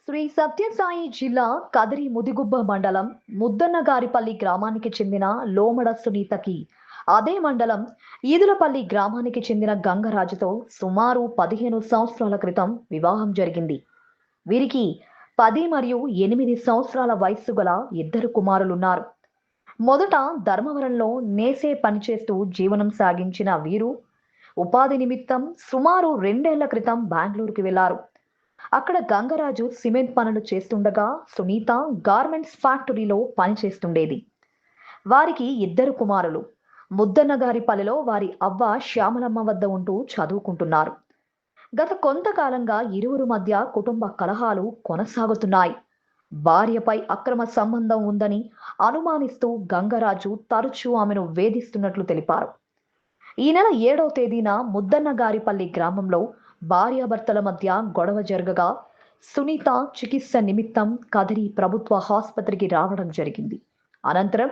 శ్రీ సత్యసాయి జిల్లా కదిరి ముదిగుబ్బ మండలం ముద్దన్నగారిపల్లి గ్రామానికి చెందిన లోమడ సునీతకి అదే మండలం ఈదులపల్లి గ్రామానికి చెందిన గంగరాజుతో సుమారు 15 సంవత్సరాల క్రితం వివాహం జరిగింది. వీరికి 10 మరియు 8 సంవత్సరాల వయస్సు గల ఇద్దరు కుమారులున్నారు. మొదట ధర్మవరంలో నేసే పనిచేస్తూ జీవనం సాగించిన వీరు ఉపాధి నిమిత్తం సుమారు 2 ఏళ్ల క్రితం బెంగళూరుకు వెళ్లారు. అక్కడ గంగరాజు సిమెంట్ పనులు చేస్తుండగా సునీత గార్మెంట్స్ ఫ్యాక్టరీలో పనిచేస్తుండేది. వారికి ఇద్దరు కుమారులు. ముద్దన్నగారిపల్లిలో వారి అవ్వ శ్యామలమ్మ వద్ద ఉంటూ చదువుకుంటున్నారు. గత కొంతకాలంగా ఇరువురు మధ్య కుటుంబ కలహాలు కొనసాగుతున్నాయి. భార్యపై అక్రమ సంబంధం ఉందని అనుమానిస్తూ గంగరాజు తరచూ ఆమెను వేధిస్తున్నట్లు తెలిపారు. ఈ నెల 7వ తేదీన ముద్దన్నగారిపల్లి గ్రామంలో భార్యాభర్తల మధ్య గొడవ జరగగా సునీత చికిత్స నిమిత్తం కదిరి ప్రభుత్వ ఆసుపత్రికి రావడం జరిగింది. అనంతరం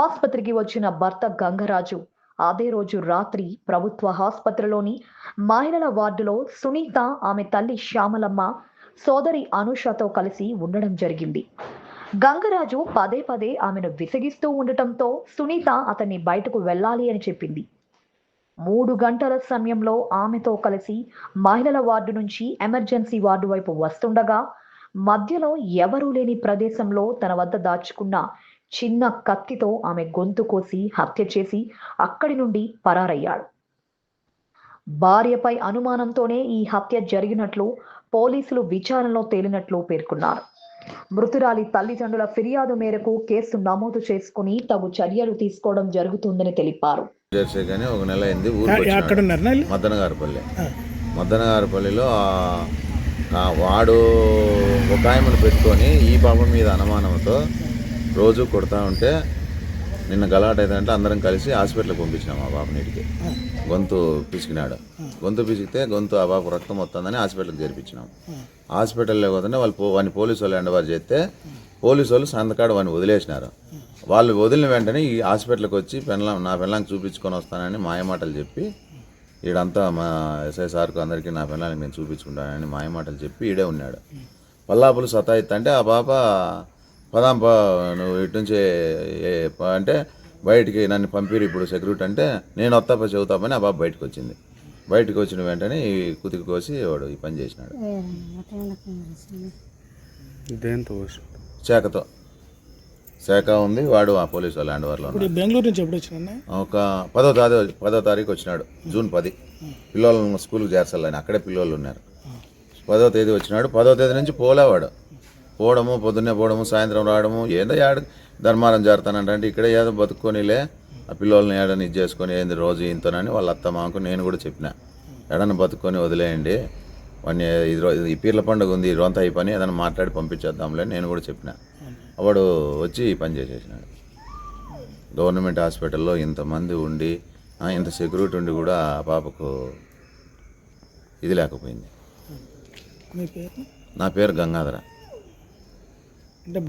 ఆసుపత్రికి వచ్చిన భర్త గంగరాజు అదే రోజు రాత్రి ప్రభుత్వ ఆసుపత్రిలోని మహిళల వార్డులో సునీత ఆమె తల్లి శ్యామలమ్మ సోదరి అనుషతో కలిసి ఉండడం జరిగింది. గంగరాజు పదే పదే ఆమెను విసిగిస్తూ ఉండటంతో సునీత అతన్ని బయటకు వెళ్ళాలి అని చెప్పింది. 3 గంటల సమయంలో ఆమెతో కలిసి మహిళల వార్డు నుంచి ఎమర్జెన్సీ వార్డు వైపు వస్తుండగా మధ్యలో ఎవరూ లేని ప్రదేశంలో తన వద్ద దాచుకున్న చిన్న కత్తితో ఆమె గొంతు కోసి హత్య చేసి అక్కడి నుండి పరారయ్యాడు. భార్యపై అనుమానంతోనే ఈ హత్య జరిగినట్లు పోలీసులు విచారణలో తేలినట్లు పేర్కొన్నారు. మృతురాలి తల్లిదండ్రుల ఫిర్యాదు మేరకు కేసు నమోదు చేసుకుని తగు చర్యలు తీసుకోవడం జరుగుతుందని తెలిపారు. కానీ ఒక నెల అయింది. మద్దనగారిపల్లిలో వాడు ఒక ఆయమను పెట్టుకొని ఈ పాప మీద అనుమానంతో రోజు కొడతా ఉంటే నిన్న గలాట్ అయితే అందరం కలిసి హాస్పిటల్కి పంపించినాం. ఆ పాప నీటికి గొంతు పిసికినాడు. గొంతు పిసికితే గొంతు ఆ పాప రక్తం వస్తుందని హాస్పిటల్కి చేర్పించినాం. హాస్పిటల్లో పోతుంటే వాడిని పోలీసు వాళ్ళు హ్యాండ్ చేస్తే పోలీసు వాళ్ళు సంతకాడ వాడిని వదిలేసినారు. వాళ్ళు వదిలిన వెంటనే ఈ హాస్పిటల్కి వచ్చి నా పెళ్ళాంకి చూపించుకొని వస్తానని మాయమాటలు చెప్పి ఈడంతా మా ఎస్ఐ సార్కు అందరికీ నా పెళ్ళానికి నేను చూపించుకుంటానని మాయమాటలు చెప్పి ఈడే ఉన్నాడు. పల్లాపులు సతాయిస్తా ఆ పాప నువ్వు ఇటు నుంచి అంటే బయటికి నన్ను పంపిరు ఇప్పుడు సెక్యూరిటీ అంటే నేను వస్తాప చెబుతాపని ఆ పాప బయటకు వచ్చింది. బయటకు వచ్చిన వెంటనే ఈ కుతికి కోసి వాడు ఈ పని చేసినాడు. శాఖ ఉంది. వాడు ఆ పోలీసు వాళ్ళ హ్యాండ్ ఓవర్లో బెంగళూరు నుంచి ఎప్పుడు వచ్చిన ఒక 10వ తారీఖు వచ్చినాడు. జూన్ 10 పిల్లలను స్కూల్కి చేర్చాలని అక్కడే పిల్లలు ఉన్నారు. 10వ తేదీ వచ్చినాడు. 10వ తేదీ నుంచి పోలేవాడు. పోవడము పొద్దున్నే పోవడము సాయంత్రం రావడము ఏందో ధర్మారం జరుగుతానంటే ఇక్కడే ఏదో బతుక్కొనిలే ఆ పిల్లల్ని ఏడని ఇది చేసుకొని ఏంది రోజు ఇంతనని వాళ్ళ అత్త మాకు నేను కూడా చెప్పిన ఎడని బతుక్కొని వదిలేయండి వాడిని ఈ పీర్ల పండుగ ఉంది ఈ రొంత ఈ పని ఏదైనా మాట్లాడి పంపించేద్దాంలే నేను కూడా చెప్పిన. వాడు వచ్చి ఈ పని చేసేసినాడు. గవర్నమెంట్ హాస్పిటల్లో ఇంతమంది ఉండి ఇంత సెక్యూరిటీ ఉండి కూడా ఆ పాపకు ఇది లేకపోయింది. నా పేరు గంగాధర. అంటే